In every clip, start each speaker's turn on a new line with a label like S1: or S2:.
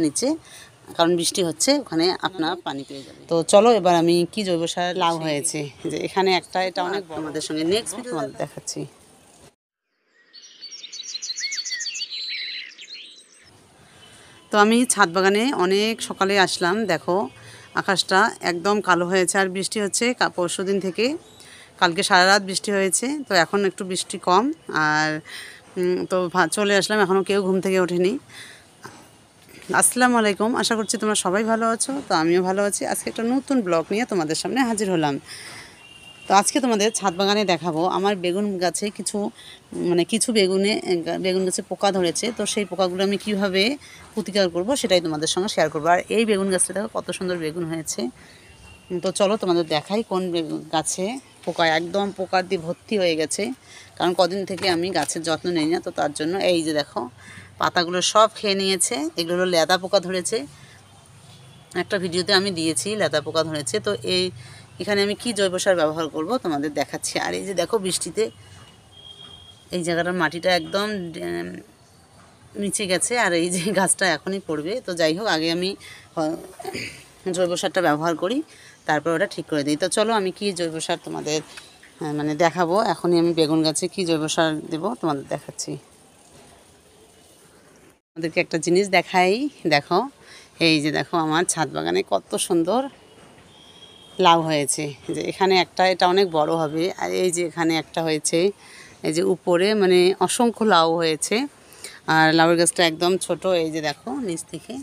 S1: নিচে, কারণ বৃষ্টি হচ্ছে, ওখানে আপনার পানি পেয়ে যাবে। তো চলো এবার আমি কি জৈব সার লাউ হয়েছে যে এখানে একটা, এটা অনেক তোমাদের সঙ্গে নেক্সট ভিডিও তোমাদের দেখাচ্ছি। তো আমি ছাদ বাগানে অনেক সকালে আসলাম, দেখো আকাশটা একদম কালো হয়েছে আর বৃষ্টি হচ্ছে পরশু দিন থেকে। কালকে সারা রাত বৃষ্টি হয়েছে, তো এখন একটু বৃষ্টি কম। আর তো চলে আসলাম, এখনও কেউ ঘুম থেকে ওঠেনি। আসসালামু আলাইকুম, আশা করছি তোমরা সবাই ভালো আছো। তো আমিও ভালো আছি। আজকে একটা নতুন ব্লগ নিয়ে তোমাদের সামনে হাজির হলাম। তো আজকে তোমাদের ছাদ বাগানে দেখাবো আমার বেগুন গাছে কিছু বেগুন গাছে পোকা ধরেছে। তো সেই পোকাগুলো আমি কীভাবে প্রতিকার করব সেটাই তোমাদের সঙ্গে শেয়ার করবো। আর এই বেগুন গাছটা দেখো কত সুন্দর বেগুন হয়েছে। তো চলো তোমাদের দেখাই কোন গাছে একদম পোকার দিয়ে ভর্তি হয়ে গেছে, কারণ কদিন থেকে আমি গাছের যত্ন নেই না। তো তার জন্য এই যে দেখো পাতাগুলো সব খেয়ে নিয়েছে। এগুলো লেদা পোকা ধরেছে, একটা ভিডিওতে আমি দিয়েছি লেদা পোকা ধরেছে। তো এখানে আমি কি জৈব সার ব্যবহার করব তোমাদের দেখাচ্ছি। আর এই যে দেখো বৃষ্টিতে এই জায়গাটার মাটিটা একদম নিচে গেছে, আর এই যে গাছটা এখনই পড়বে। তো যাই হোক, আগে আমি জৈব সারটা ব্যবহার করি, তারপর ওটা ঠিক করে দিই। তো চলো আমি কি জৈব সার তোমাদের দেখাবো। এখনই আমি বেগুন গাছে কি জৈব সার দেবো তোমাদের দেখাচ্ছি। আমাদেরকে একটা জিনিস দেখাই, দেখো এই যে দেখো আমার ছাদ বাগানে কত সুন্দর লাউ হয়েছে। যে এখানে একটা, এটা অনেক বড় হবে। আর এই যে এখানে একটা হয়েছে, এই যে উপরে অসংখ্য লাউ হয়েছে। আর লাউয়ের গাছটা একদম ছোট, এই যে দেখো নিচ থেকে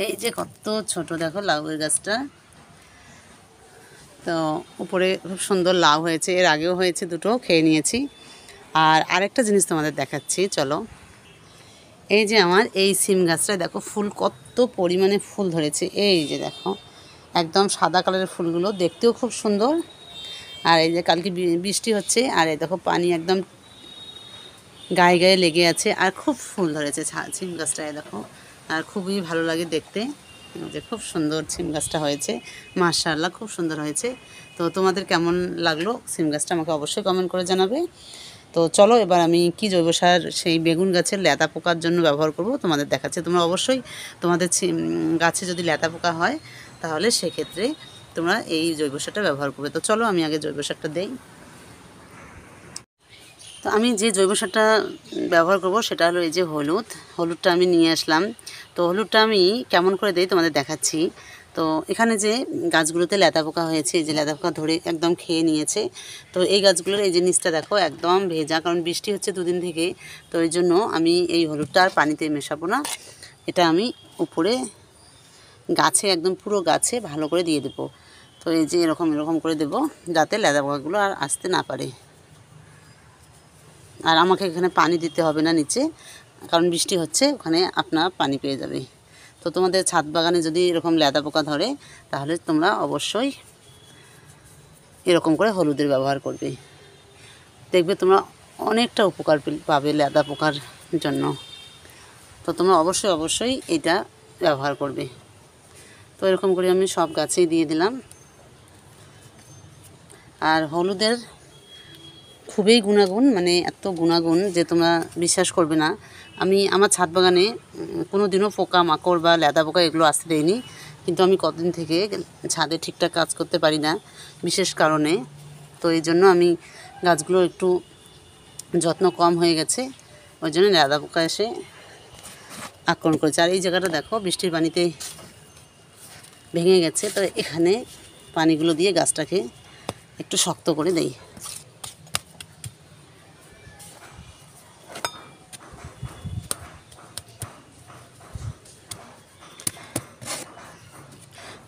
S1: এই যে কত ছোট দেখো লাউয়ের গাছটা। তো উপরে খুব সুন্দর লাউ হয়েছে, এর আগেও হয়েছে দুটো, খেয়ে নিয়েছি। আর আরেকটা জিনিস তোমাদের দেখাচ্ছি, চলো। এই যে আমার এই সিম গাছটা দেখো ফুল কত পরিমাণে ফুল ধরেছে। এই যে দেখো একদম সাদা কালারের ফুলগুলো, দেখতেও খুব সুন্দর। আর এই যে কালকে বৃষ্টি হচ্ছে, আর এই দেখো পানি একদম গায়ে গায়ে লেগে আছে, আর খুব ফুল ধরেছে সিম গাছটায় দেখো। আর খুবই ভালো লাগে দেখতে, যে খুব সুন্দর সিম গাছটা হয়েছে। মাশাআল্লাহ, খুব সুন্দর হয়েছে। তো তোমাদের কেমন লাগলো সিম গাছটা আমাকে অবশ্যই কমেন্ট করে জানাবে। তো চলো এবার আমি কি জৈব সার সেই বেগুন গাছের লেদা পোকার জন্য ব্যবহার করব তোমাদের দেখাচ্ছি। তোমরা অবশ্যই তোমাদের গাছে যদি লেদা পোকা হয় তাহলে সেক্ষেত্রে তোমরা এই জৈব সারটা ব্যবহার করবে। তো চলো আমি আগে জৈব সারটা দেই। তো আমি যে জৈব সারটা ব্যবহার করব সেটা হলো এই যে হলুদটা আমি নিয়ে আসলাম। তো হলুদটা আমি কেমন করে দেই তোমাদের দেখাচ্ছি। তো এখানে যে গাছগুলোতে লেদা পোকা হয়েছে, এই যে লেদা পোকা ধরে একদম খেয়ে নিয়েছে। তো এই গাছগুলোর এই যে নিচটা দেখো একদম ভেজা, কারণ বৃষ্টি হচ্ছে দুদিন থেকে। তো এই জন্য আমি এই হলুদটা আর পানিতে মেশাবো না, এটা আমি উপরে গাছে একদম পুরো গাছে ভালো করে দিয়ে দেবো। তো এই যে এরকম করে দেবো, যাতে লেদা পোকাগুলো আর আসতে না পারে। আর আমাকে এখানে পানি দিতে হবে না নিচে, কারণ বৃষ্টি হচ্ছে, ওখানে আপনার পানি পেয়ে যাবে। তো তোমাদের ছাদ বাগানে যদি এরকম লেদা পোকা ধরে তাহলে তোমরা অবশ্যই এরকম করে হলুদের ব্যবহার করবে, দেখবে তোমরা অনেকটা উপকার পাবে লেদা পোকার জন্য। তো তোমরা অবশ্যই এটা ব্যবহার করবে। তো এরকম করে আমি সব গাছেই দিয়ে দিলাম। আর হলুদের খুবই গুণাগুণ, এত গুণাগুণ যে তোমরা বিশ্বাস করবে না। আমি আমার ছাদ বাগানে কোনো দিনও পোকা মাকড় বা লেদা পোকা এগুলো আসতে দেইনি, কিন্তু আমি কতদিন থেকে ছাদে ঠিকঠাক কাজ করতে পারি না বিশেষ কারণে। তো এই জন্য আমি গাছগুলো একটু যত্ন কম হয়ে গেছে, ওই জন্য লেদা পোকা এসে আক্রমণ করেছে। আর এই জায়গাটা দেখো বৃষ্টির পানিতে ভেঙে গেছে। তো এখানে পানিগুলো দিয়ে গাছটাকে একটু শক্ত করে দেই।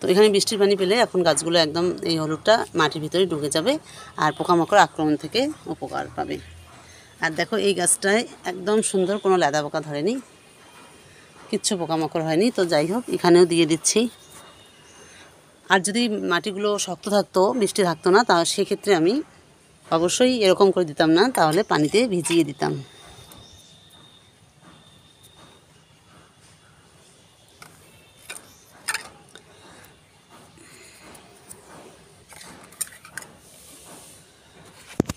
S1: তো এখানে বৃষ্টির পানি পেলে এখন গাছগুলো একদম এই হলুদটা মাটির ভিতরে ঢুকে যাবে, আর পোকামাকড় আক্রমণ থেকে উপকার পাবে। আর দেখো এই গাছটায় একদম সুন্দর, কোনো লেদা পোকা ধরেনি, কিচ্ছু পোকামাকড় হয়নি। তো যাই হোক, এখানেও দিয়ে দিচ্ছি। আর যদি মাটিগুলো শক্ত থাকতো, বৃষ্টি থাকতো না, তা সেক্ষেত্রে আমি অবশ্যই এরকম করে দিতাম না, তাহলে পানিতে ভিজিয়ে দিতাম।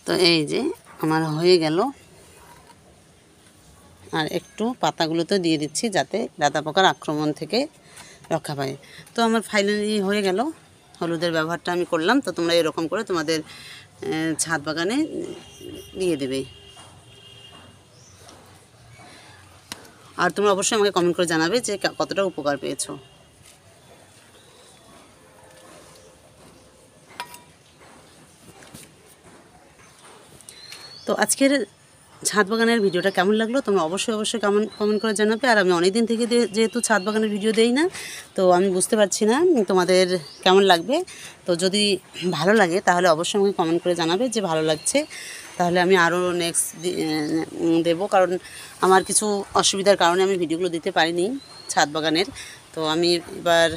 S1: তো এই যে আমার হয়ে গেল। আর একটু পাতাগুলোতে দিয়ে দিচ্ছি যাতে লাদা পোকার আক্রমণ থেকে রক্ষা পায়। তো আমার ফাইনালি হয়ে গেল, হলুদের ব্যবহারটা আমি করলাম। তো তোমরা এরকম করে তোমাদের ছাদ বাগানে দিয়ে দেবে। আর তোমরা অবশ্যই আমাকে কমেন্ট করে জানাবে যে কতটা উপকার পেয়েছো। তো আজকের ছাদ বাগানের ভিডিওটা কেমন লাগলো তোমরা অবশ্যই কমেন্ট করে জানাবে। আর আমি অনেক দিন থেকে যেহেতু ছাদ বাগানের ভিডিও দেই না, তো আমি বুঝতে পারছি না তোমাদের কেমন লাগবে। তো যদি ভালো লাগে তাহলে অবশ্যই আমাকে কমেন্ট করে জানাবে যে ভালো লাগছে, তাহলে আমি আরও নেক্সট দেবো। কারণ আমার কিছু অসুবিধার কারণে আমি ভিডিওগুলো দিতে পারিনি ছাদ বাগানের। তো আমি এবার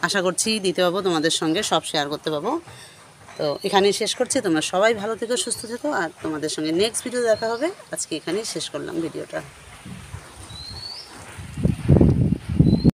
S1: আশা করছি দিতে পাবো, তোমাদের সঙ্গে সব শেয়ার করতে পাবো। তো এখানেই শেষ করছি। তোমরা সবাই ভালো থেকো, সুস্থ থেকো, আর তোমাদের সঙ্গে নেক্সট ভিডিও দেখা হবে। আজকে এখানেই শেষ করলাম ভিডিওটা।